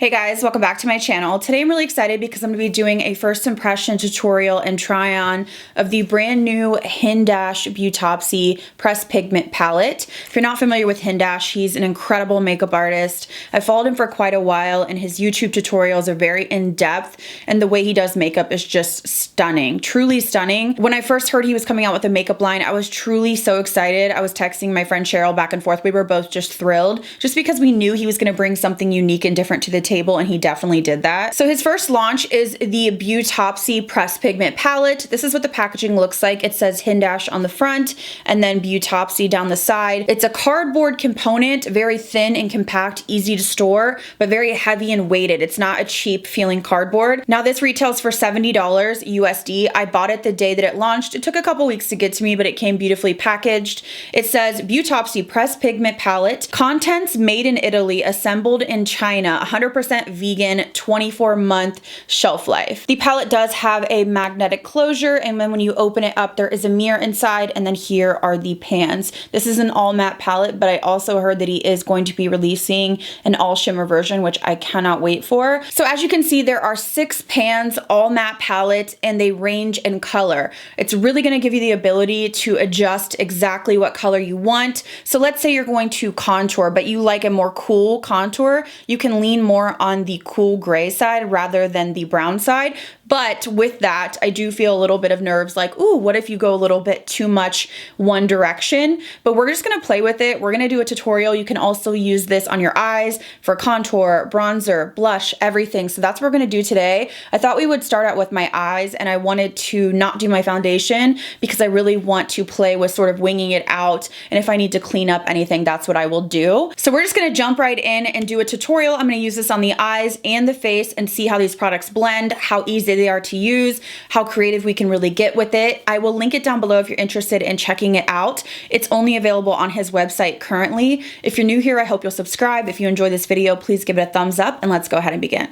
Hey guys, welcome back to my channel. Today I'm really excited because I'm going to be doing a first impression tutorial and try on of the brand new Hindash Beautopsy Pressed Pigment Palette. If you're not familiar with Hindash, he's an incredible makeup artist. I've followed him for quite a while and his YouTube tutorials are very in-depth and the way he does makeup is just stunning, truly stunning. When I first heard he was coming out with a makeup line, I was truly so excited. I was texting my friend Cheryl back and forth. We were both just thrilled just because we knew he was going to bring something unique and different to the table, and he definitely did that. So his first launch is the Beautopsy Pressed Pigment Palette. This is what the packaging looks like. It says Hindash on the front and then Beautopsy down the side. It's a cardboard component, very thin and compact, easy to store, but very heavy and weighted. It's not a cheap feeling cardboard. Now this retails for $70 USD. I bought it the day that it launched. It took a couple weeks to get to me, but it came beautifully packaged. It says Beautopsy Pressed Pigment Palette. Contents made in Italy, assembled in China, 100% vegan, 24-month shelf life. The palette does have a magnetic closure, and then when you open it up, there is a mirror inside, and then here are the pans. This is an all matte palette, but I also heard that he is going to be releasing an all shimmer version, which I cannot wait for. So as you can see, there are 6 pans, all matte palette, and they range in color. It's really going to give you the ability to adjust exactly what color you want. So let's say you're going to contour, but you like a more cool contour, you can lean more on the cool gray side rather than the brown side. But with that, I do feel a little bit of nerves like, ooh, what if you go a little bit too much one direction? But we're just gonna play with it. We're gonna do a tutorial. You can also use this on your eyes for contour, bronzer, blush, everything. So that's what we're gonna do today. I thought we would start out with my eyes, and I wanted to not do my foundation because I really want to play with sort of winging it out. And if I need to clean up anything, that's what I will do. So we're just gonna jump right in and do a tutorial. I'm gonna use this on the eyes and the face and see how these products blend, how easy they are to use, how creative we can really get with it. I will link it down below if you're interested in checking it out. It's only available on his website currently. If you're new here, I hope you'll subscribe. If you enjoy this video, please give it a thumbs up, and let's go ahead and begin.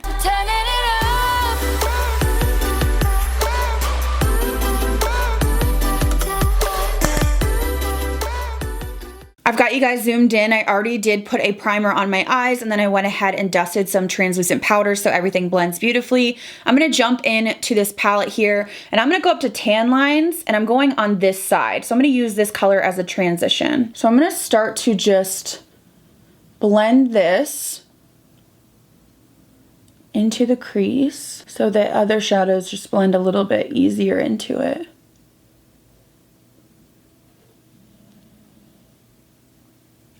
I've got you guys zoomed in. I already did put a primer on my eyes, and then I went ahead and dusted some translucent powder so everything blends beautifully. I'm gonna jump in to this palette here, and I'm gonna go up to tan lines, and I'm going on this side. So I'm gonna use this color as a transition. So I'm gonna start to just blend this into the crease so that other shadows just blend a little bit easier into it.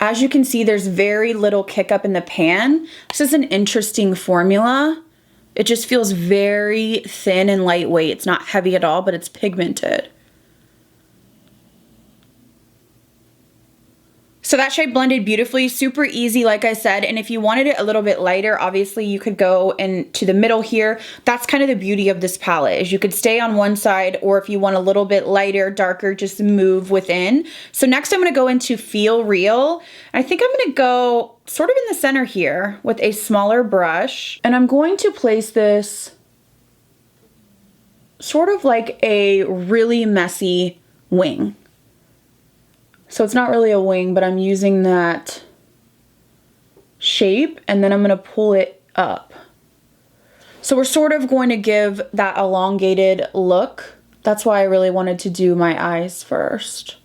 As you can see, there's very little kick up in the pan. This is an interesting formula. It just feels very thin and lightweight. It's not heavy at all, but it's pigmented. So that shade blended beautifully, super easy, like I said. And if you wanted it a little bit lighter, obviously you could go into the middle here. That's kind of the beauty of this palette, is you could stay on one side, or if you want a little bit lighter, darker, just move within. So next I'm gonna go into Feel Real. I think I'm gonna go sort of in the center here with a smaller brush. And I'm going to place this sort of like a really messy wing. So it's not really a wing, but I'm using that shape, and then I'm gonna pull it up. So we're sort of going to give that elongated look. That's why I really wanted to do my eyes first.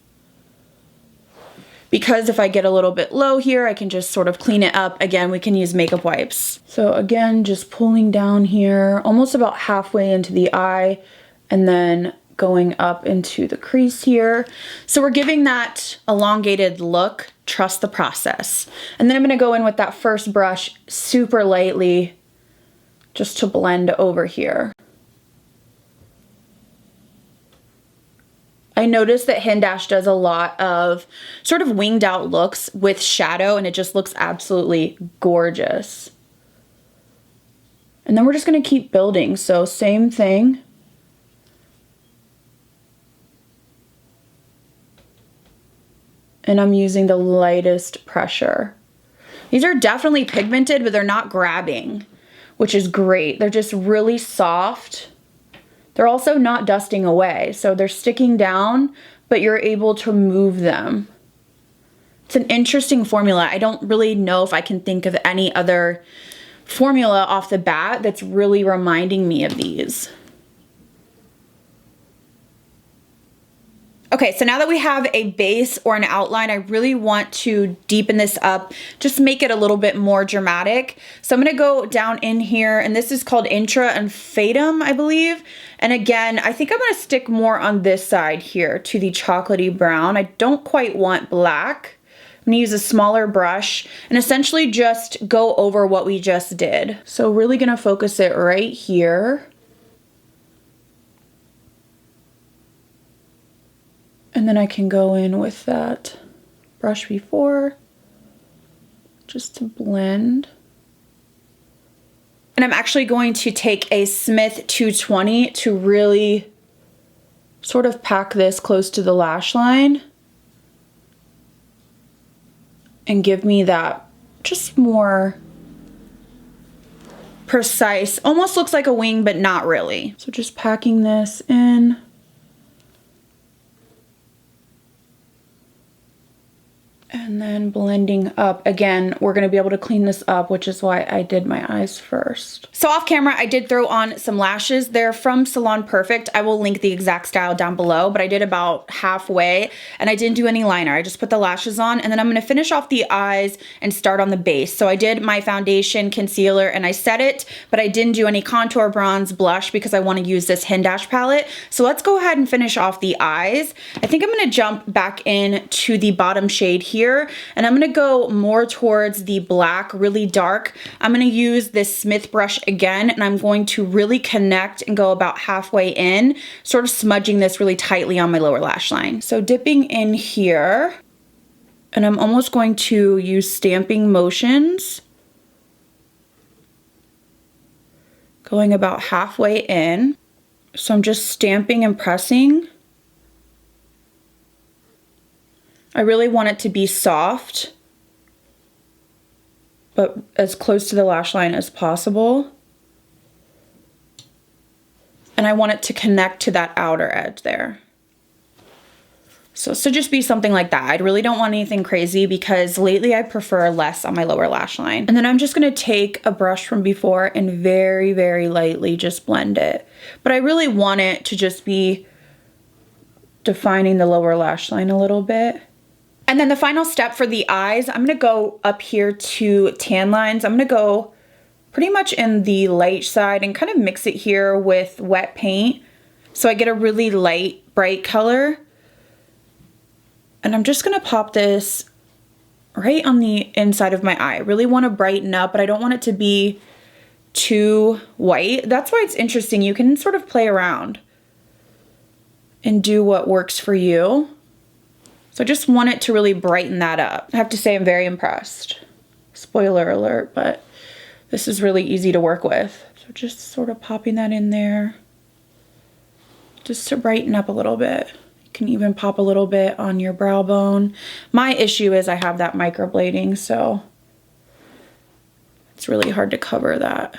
Because if I get a little bit low here, I can just sort of clean it up. Again, we can use makeup wipes. So again, just pulling down here, almost about halfway into the eye, and then going up into the crease here. So we're giving that elongated look. Trust the process. And then I'm gonna go in with that first brush super lightly just to blend over here. I noticed that Hindash does a lot of sort of winged out looks with shadow, and it just looks absolutely gorgeous. And then we're just gonna keep building. So same thing. And I'm using the lightest pressure. These are definitely pigmented, but they're not grabbing, which is great. They're just really soft. They're also not dusting away, so they're sticking down, but you're able to move them. It's an interesting formula. I don't really know if I can think of any other formula off the bat that's really reminding me of these. Okay, so now that we have a base or an outline, I really want to deepen this up, just make it a little bit more dramatic. So I'm gonna go down in here, and this is called Intra and Fatum, I believe. And again, I think I'm gonna stick more on this side here to the chocolatey brown. I don't quite want black. I'm gonna use a smaller brush and essentially just go over what we just did. So really gonna focus it right here. And then I can go in with that brush before, just to blend. And I'm actually going to take a Smith 220 to really sort of pack this close to the lash line and give me that just more precise, almost looks like a wing, but not really. So just packing this in. And then blending up. Again, we're gonna be able to clean this up, which is why I did my eyes first. So off camera, I did throw on some lashes. They're from Salon Perfect. I will link the exact style down below, but I did about halfway and I didn't do any liner. I just put the lashes on, and then I'm gonna finish off the eyes and start on the base. So I did my foundation, concealer, and I set it, but I didn't do any contour, bronze, blush because I wanna use this Hindash palette. So let's go ahead and finish off the eyes. I think I'm gonna jump back in to the bottom shade here, and I'm gonna go more towards the black, really dark. I'm gonna use this Smith brush again, and I'm going to really connect and go about halfway in, sort of smudging this really tightly on my lower lash line. So dipping in here, and I'm almost going to use stamping motions, going about halfway in. So I'm just stamping and pressing. I really want it to be soft, but as close to the lash line as possible. And I want it to connect to that outer edge there. So just be something like that. I really don't want anything crazy because lately I prefer less on my lower lash line. And then I'm just gonna take a brush from before and very, very lightly just blend it. But I really want it to just be defining the lower lash line a little bit. And then the final step for the eyes, I'm gonna go up here to tan lines. I'm gonna go pretty much in the light side and kind of mix it here with wet paint so I get a really light, bright color. And I'm just gonna pop this right on the inside of my eye. I really wanna brighten up, but I don't want it to be too white. That's why it's interesting. You can sort of play around and do what works for you. So I just want it to really brighten that up. I have to say I'm very impressed. Spoiler alert, but this is really easy to work with. So just sort of popping that in there, just to brighten up a little bit. You can even pop a little bit on your brow bone. My issue is I have that microblading, so it's really hard to cover that.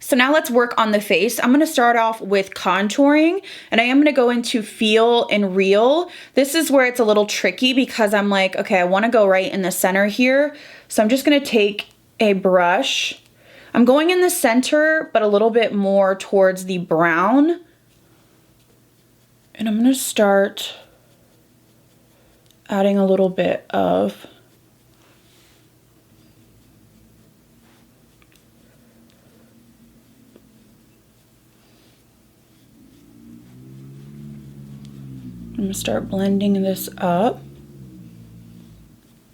So now let's work on the face. I'm gonna start off with contouring, and I am gonna go into Feel and Real. This is where it's a little tricky because I'm like, okay, I wanna go right in the center here. So I'm just gonna take a brush. I'm going in the center, but a little bit more towards the brown. And I'm gonna start adding a little bit of I'm gonna start blending this up.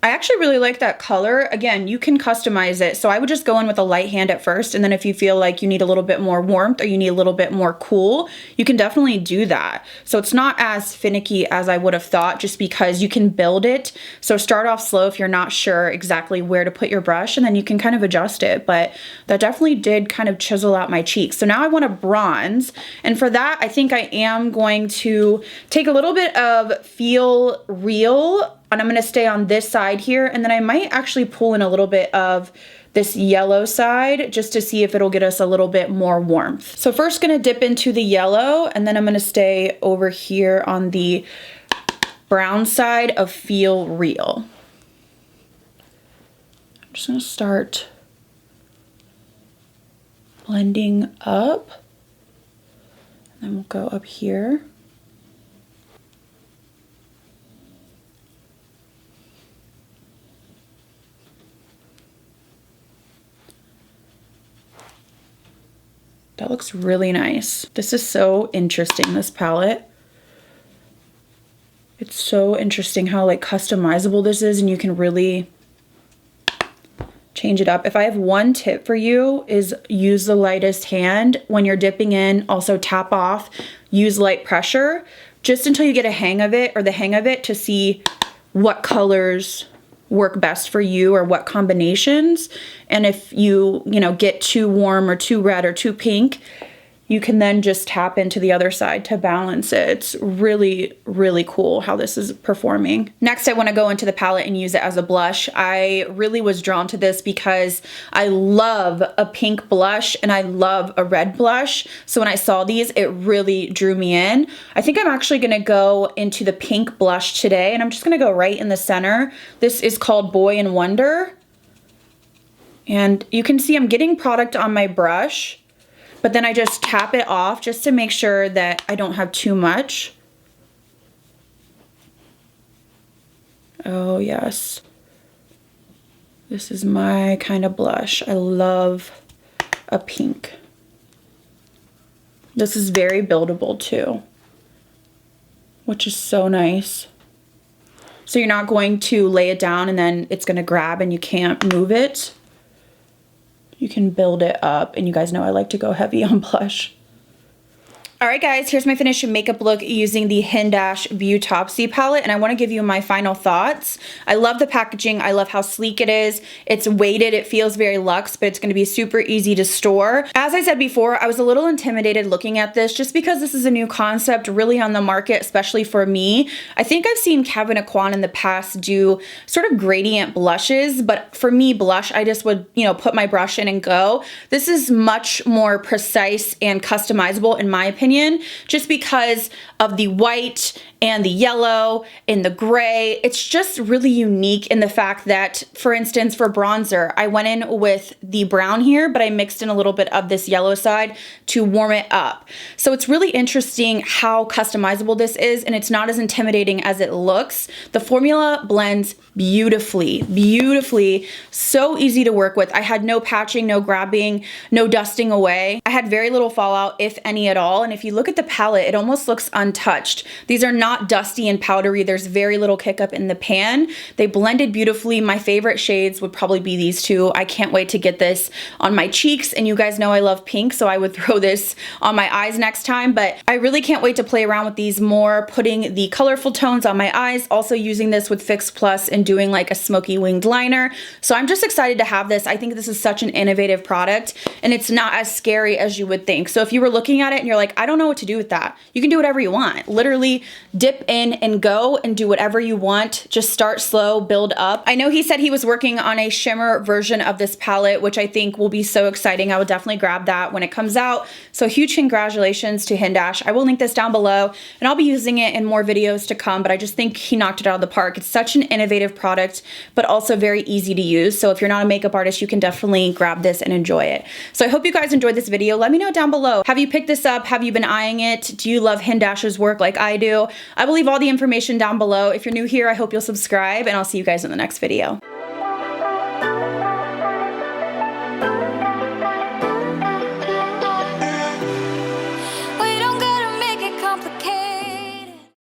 I actually really like that color. Again, you can customize it. So I would just go in with a light hand at first, and then if you feel like you need a little bit more warmth or you need a little bit more cool, you can definitely do that. So it's not as finicky as I would have thought, just because you can build it. So start off slow if you're not sure exactly where to put your brush, and then you can kind of adjust it. But that definitely did kind of chisel out my cheeks. So now I want to bronze, and for that I think I am going to take a little bit of Feel Real, and I'm gonna stay on this side here, and then I might actually pull in a little bit of this yellow side just to see if it'll get us a little bit more warmth. So first gonna dip into the yellow, and then I'm gonna stay over here on the brown side of Feel Real. I'm just gonna start blending up. And then we'll go up here. That looks really nice. This is so interesting, this palette. It's so interesting how like customizable this is, and you can really change it up. If I have one tip for you, is use the lightest hand when you're dipping in. Also tap off, use light pressure just until you get a hang of it, or the hang of it, to see what colors work best for you or what combinations. And if you get too warm or too red or too pink, you can then just tap into the other side to balance it. It's really, really cool how this is performing. Next, I want to go into the palette and use it as a blush. I really was drawn to this because I love a pink blush and I love a red blush. So when I saw these, it really drew me in. I think I'm actually going to go into the pink blush today, and I'm just going to go right in the center. This is called Boy and Wonder. And you can see I'm getting product on my brush, but then I just tap it off just to make sure that I don't have too much. Oh yes. This is my kind of blush. I love a pink. This is very buildable too, which is so nice. So you're not going to lay it down and then it's gonna grab and you can't move it. You can build it up, and you guys know I like to go heavy on blush. All right, guys, here's my finished makeup look using the Hindash Beautopsy palette, and I want to give you my final thoughts. I love the packaging. I love how sleek it is. It's weighted. It feels very luxe, but it's going to be super easy to store. As I said before, I was a little intimidated looking at this just because this is a new concept really on the market, especially for me. I think I've seen Kevyn Aucoin in the past do sort of gradient blushes, but for me, blush, I just would, put my brush in and go. This is much more precise and customizable in my opinion, just because of the white and the yellow and the gray. It's just really unique in the fact that, for instance, for bronzer, I went in with the brown here, but I mixed in a little bit of this yellow side to warm it up. So it's really interesting how customizable this is, and it's not as intimidating as it looks. The formula blends beautifully, beautifully. So easy to work with. I had no patching, no grabbing, no dusting away. I had very little fallout, if any at all. And if you look at the palette, it almost looks untouched. These are not dusty and powdery. There's very little kick up in the pan. They blended beautifully. My favorite shades would probably be these two. I can't wait to get this on my cheeks, and you guys know I love pink, so I would throw this on my eyes next time, but I really can't wait to play around with these more, putting the colorful tones on my eyes, also using this with Fix Plus and doing like a smoky winged liner. So I'm just excited to have this. I think this is such an innovative product, and it's not as scary as you would think. So if you were looking at it and you're like, I don't know what to do with that, you can do whatever you want. Literally dip in and go and do whatever you want. Just start slow, build up. I know he said he was working on a shimmer version of this palette, which I think will be so exciting. I will definitely grab that when it comes out. So huge congratulations to Hindash. I will link this down below, and I'll be using it in more videos to come, but I just think he knocked it out of the park. It's such an innovative product, but also very easy to use. So if you're not a makeup artist, you can definitely grab this and enjoy it. So I hope you guys enjoyed this video. Let me know down below. Have you picked this up? Have you been eyeing it? Do you love Hindash's work like I do? I will leave all the information down below. If you're new here, I hope you'll subscribe, and I'll see you guys in the next video.